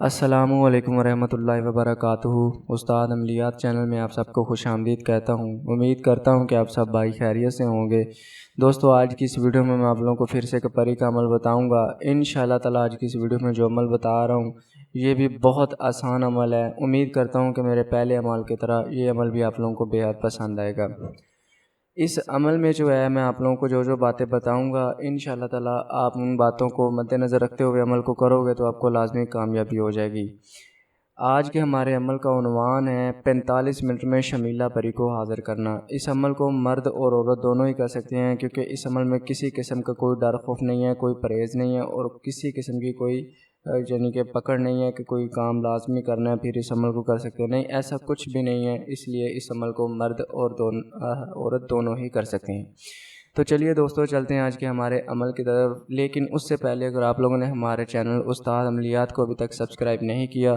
अस्सलामु अलैकुम वरहमतुल्लाहि वबरकातुहू। उस्ताद अमलियात चैनल में आप सबको खुश आमदीद कहता हूँ। उम्मीद करता हूँ कि आप सब भाई खैरियत से होंगे। दोस्तों, आज की इस वीडियो में मैं आप लोगों को फिर से एक परी का अमल बताऊँगा। इंशाअल्लाह ताला आज की इस वीडियो में जो अमल बता रहा हूँ ये भी बहुत आसान अमल है। उम्मीद करता हूँ कि मेरे पहले अमल की तरह ये अमल भी आप लोगों को बेहद पसंद आएगा। इस अमल में जो है मैं आप लोगों को जो जो बातें बताऊंगा इंशाअल्लाह ताला आप उन बातों को मद्देनज़र रखते हुए अमल को करोगे तो आपको लाजमी कामयाबी हो जाएगी। आज के हमारे अमल का उन्वान है 45 मिनट में शमीला परी को हाज़िर करना। इस अमल को मर्द और औरत दोनों ही कर सकते हैं, क्योंकि इस अमल में किसी किस्म का कोई डर खौफ नहीं है, कोई परहेज़ नहीं है और किसी किस्म की कोई यानी कि पकड़ नहीं है कि कोई काम लाजमी करना है फिर इस अमल को कर सकते हैं। नहीं, ऐसा कुछ भी नहीं है। इसलिए इस अमल को मर्द और औरत दोनों ही कर सकते हैं। तो चलिए दोस्तों, चलते हैं आज के हमारे अमल की तरफ। लेकिन उससे पहले अगर आप लोगों ने हमारे चैनल उस्ताद अमलियात को अभी तक सब्सक्राइब नहीं किया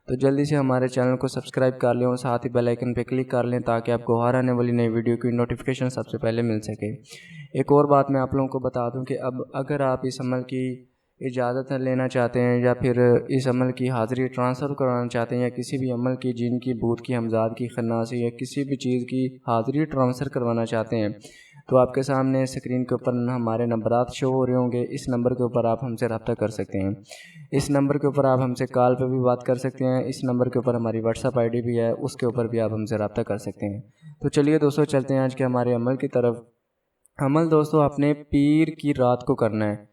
तो जल्दी से हमारे चैनल को सब्सक्राइब कर लें और साथ ही बेल आइकन पर क्लिक कर लें ताकि आपको हर आने वाली नई वीडियो की नोटिफिकेशन सबसे पहले मिल सके। एक और बात मैं आप लोगों को बता दूं कि अब अगर आप इस अमल की इजाज़त लेना चाहते हैं या फिर इस अमल की हाज़िरी ट्रांसफ़र कराना चाहते हैं या किसी भी अमल की जिन की बूत की हमजाद की खन्नासी या किसी भी चीज़ की हाज़िरी ट्रांसफ़र करवाना चाहते हैं तो आपके सामने स्क्रीन के ऊपर हमारे नंबरात शो हो रहे होंगे। इस नंबर के ऊपर आप हमसे रब्ता कर सकते हैं। इस नंबर के ऊपर आप हमसे कॉल पे भी बात कर सकते हैं। इस नंबर के ऊपर हमारी व्हाट्सअप आईडी भी है, उसके ऊपर भी आप हमसे रब्ता कर सकते हैं। तो चलिए दोस्तों, चलते हैं आज के हमारे अमल की तरफ। अमल दोस्तों अपने पीर की रात को करना है,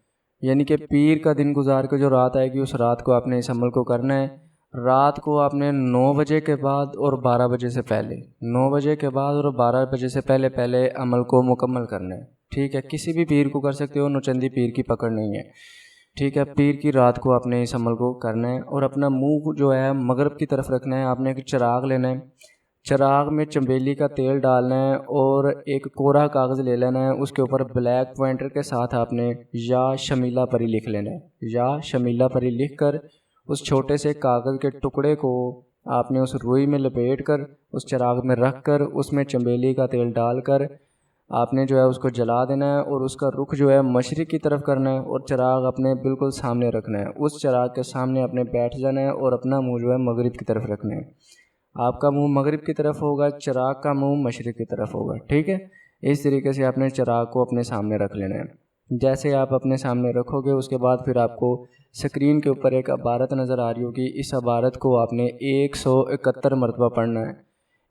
यानी कि पीर का दिन गुजार के जो रात आएगी उस रात को आपने इस अमल को करना है। रात को आपने 9 बजे के बाद और 12 बजे से पहले 9 बजे के बाद और 12 बजे से पहले पहले अमल को मुकम्मल करना है। ठीक है, किसी भी पीर को कर सकते हो, नौचंदी पीर की पकड़ नहीं है। ठीक है, पीर की रात को आपने इस अमल को करना है और अपना मुंह जो है मगरब की तरफ रखना है। आपने एक चिराग लेना है, चिराग में चंबेली का तेल डालना है और एक कोरा कागज़ ले लेना है। उसके ऊपर ब्लैक पॉइंटर के साथ आपने या शमीला परी लिख लेना है। या शमीला परी लिख कर उस छोटे से कागज़ के टुकड़े को आपने उस रुई में लपेट कर उस चिराग में रख कर उसमें चंबेली का तेल डालकर आपने जो है उसको जला देना है और उसका रुख जो है मशरिक़ की तरफ करना है और चिराग अपने बिल्कुल सामने रखना है। उस चिराग के सामने आपने बैठ जाना है और अपना मुँह जो है मगरिब की तरफ रखना है। आपका मुंह मगरिब की तरफ होगा, चिराग का मुंह मशरिक़ की तरफ होगा। ठीक है, इस तरीके से आपने चिराग को अपने सामने रख लेना है। जैसे आप अपने सामने रखोगे उसके बाद फिर आपको स्क्रीन के ऊपर एक इबारत नज़र आ रही होगी। इस इबारत को आपने 171 मरतबा पढ़ना है।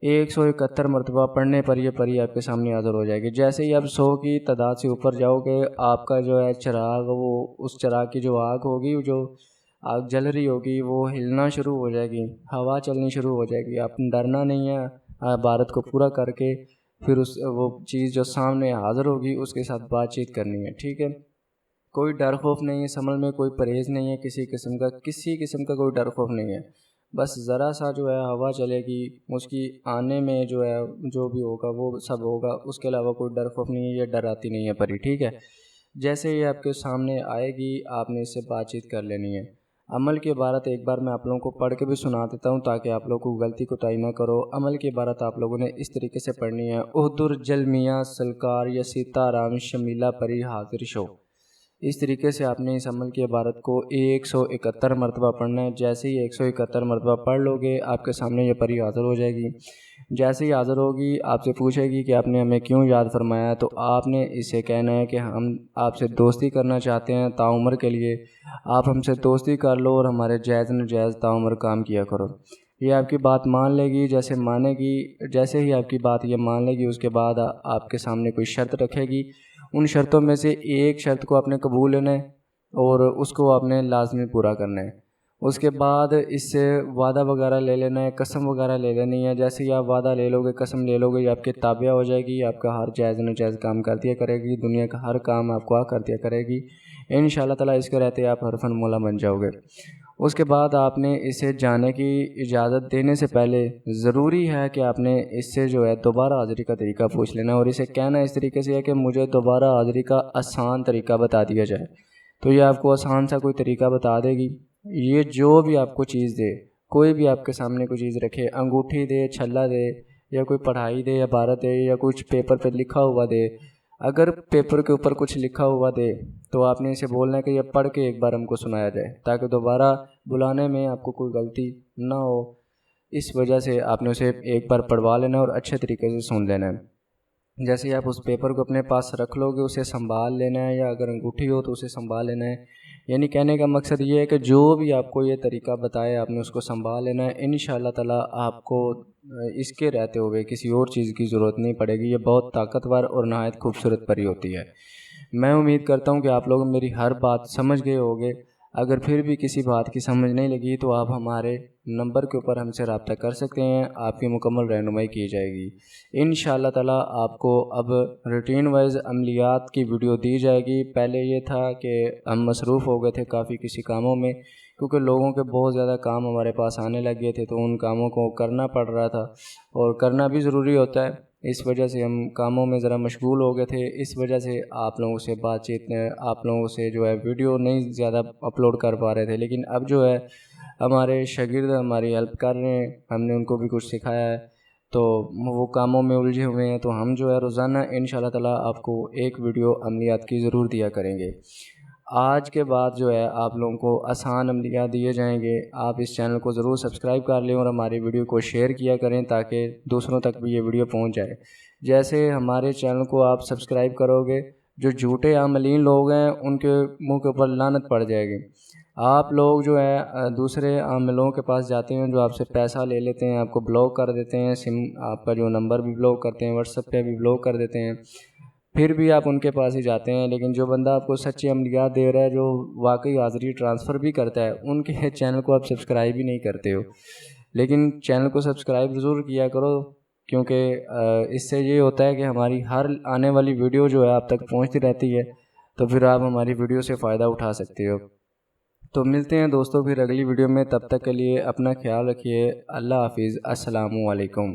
171 मरतबा पढ़ने पर यह परी आपके सामने हाज़िर हो जाएगी। जैसे ही आप 100 की तादाद से ऊपर जाओगे आपका जो है चिराग, वो उस चिराग की जो आग होगी, जो आग जल रही होगी, वो हिलना शुरू हो जाएगी, हवा चलनी शुरू हो जाएगी। आप डरना नहीं है, इबारत को पूरा करके फिर उस वो चीज़ जो सामने हाज़िर होगी उसके साथ बातचीत करनी है। ठीक है, कोई डर खौफ नहीं है, इस अमल में कोई परहेज़ नहीं है, किसी किस्म का कोई डर खौफ नहीं है। बस ज़रा सा जो है हवा चलेगी, उसकी आने में जो है जो भी होगा वो सब होगा, उसके अलावा कोई डर खौफ नहीं है। ये डराती नहीं है परी। ठीक है, जैसे ही आपके सामने आएगी आपने इससे बातचीत कर लेनी है। अमल की इबारत एक बार मैं आप लोगों को पढ़ के भी सुना देता हूँ ताकि आप लोगों को गलती को तय ना करो। अमल की इबारत आप लोगों ने इस तरीके से पढ़नी है। उहदुर जल मियाँ सलकार या सीताराम शमीला परी हाजिर शो। इस तरीके से आपने इस अमल की इबारत को 171 मरतबा पढ़ना है। जैसे ही 171 मरतबा पढ़ लोगे आपके सामने ये परी हाज़िर हो जाएगी। जैसे ही हाज़िर होगी आपसे पूछेगी कि आपने हमें क्यों याद फरमाया, तो आपने इसे कहना है कि हम आपसे दोस्ती करना चाहते हैं ताउम्र के लिए, आप हमसे दोस्ती कर लो और हमारे जायज़ नजायज़ ताउम्र काम किया करो। ये आपकी बात मान लेगी। जैसे ही आपकी बात ये मान लेगी उसके बाद आपके सामने कोई शर्त रखेगी। उन शर्तों में से एक शर्त को आपने कबूल लेना है और उसको आपने लाजमी पूरा करना है। उसके बाद इससे वादा वगैरह ले लेना है, कसम वगैरह ले लेनी है। जैसे ही आप वादा ले लोगे, कसम ले लोगे, ये आपके ताबिया हो जाएगी, आपका हर जायज़ नाजायज़ काम कर दिया करेगी, दुनिया का हर काम आपको कर दिया करेगी। इंशाअल्लाह ताला इसके रहते आप हरफन मौला बन जाओगे। उसके बाद आपने इसे जाने की इजाज़त देने से पहले ज़रूरी है कि आपने इससे जो है दोबारा हाज़िरी का तरीका पूछ लेना और इसे कहना इस तरीके से है कि मुझे दोबारा हाज़िरी का आसान तरीका बता दिया जाए। तो ये आपको आसान सा कोई तरीका बता देगी। ये जो भी आपको चीज़ दे, कोई भी आपके सामने कोई चीज़ रखे, अंगूठी दे, छल्ला दे या कोई पढ़ाई दे या इबारत दे या कुछ पेपर पे लिखा हुआ दे, अगर पेपर के ऊपर कुछ लिखा हुआ दे तो आपने इसे बोलना है कि यह पढ़ के एक बार हमको सुनाया जाए, ताकि दोबारा बुलाने में आपको कोई गलती ना हो। इस वजह से आपने उसे एक बार पढ़वा लेना और अच्छे तरीके से सुन लेना है। जैसे ही आप उस पेपर को अपने पास रख लोगे, उसे संभाल लेना है, या अगर अंगूठी हो तो उसे संभाल लेना है। यानी कहने का मकसद ये है कि जो भी आपको ये तरीका बताए आपने उसको संभाल लेना है। इंशाअल्लाह ताला आपको इसके रहते हुए किसी और चीज़ की ज़रूरत नहीं पड़ेगी। ये बहुत ताकतवर और नहायत खूबसूरत परी होती है। मैं उम्मीद करता हूँ कि आप लोग मेरी हर बात समझ गए होंगे। अगर फिर भी किसी बात की समझ नहीं लगी तो आप हमारे नंबर के ऊपर हमसे रब्ता कर सकते हैं, आपकी मुकम्मल रहनुमाई की जाएगी। इंशाअल्लाह ताला आपको अब रूटीन वाइज अमलियात की वीडियो दी जाएगी। पहले ये था कि हम मसरूफ़ हो गए थे काफ़ी किसी कामों में, क्योंकि लोगों के बहुत ज़्यादा काम हमारे पास आने लग गए थे, तो उन कामों को करना पड़ रहा था और करना भी ज़रूरी होता है। इस वजह से हम कामों में ज़रा मशगूल हो गए थे। इस वजह से आप लोगों से बातचीत आप लोगों से जो है वीडियो नहीं ज़्यादा अपलोड कर पा रहे थे। लेकिन अब जो है हमारे शागिर्द हमारी हेल्प कर रहे हैं, हमने उनको भी कुछ सिखाया है, तो वो कामों में उलझे हुए हैं। तो हम जो है रोज़ाना इंशाअल्लाह ताला आपको एक वीडियो अमलियात की ज़रूर दिया करेंगे। आज के बाद जो है आप लोगों को आसान अमलियात दिए जाएंगे। आप इस चैनल को ज़रूर सब्सक्राइब कर लें और हमारी वीडियो को शेयर किया करें, ताकि दूसरों तक भी ये वीडियो पहुंच जाए। जैसे हमारे चैनल को आप सब्सक्राइब करोगे, जो झूठे आमलीन लोग हैं उनके मुंह के ऊपर लानत पड़ जाएगी। आप लोग जो है दूसरे आमलों के पास जाते हैं जो आपसे पैसा ले लेते हैं, आपको ब्लॉक कर देते हैं, सिम आपका जो नंबर भी ब्लॉक करते हैं, व्हाट्सएप पे भी ब्लॉक कर देते हैं, फिर भी आप उनके पास ही जाते हैं। लेकिन जो बंदा आपको सच्ची अमलियात दे रहा है, जो वाकई हाज़िरी ट्रांसफ़र भी करता है, उनके चैनल को आप सब्सक्राइब ही नहीं करते हो। लेकिन चैनल को सब्सक्राइब ज़रूर किया करो, क्योंकि इससे ये होता है कि हमारी हर आने वाली वीडियो जो है आप तक पहुंचती रहती है, तो फिर आप हमारी वीडियो से फ़ायदा उठा सकते हो। तो मिलते हैं दोस्तों फिर अगली वीडियो में। तब तक के लिए अपना ख्याल रखिए। अल्लाह हाफिज़। अस्सलामु अलैकुम।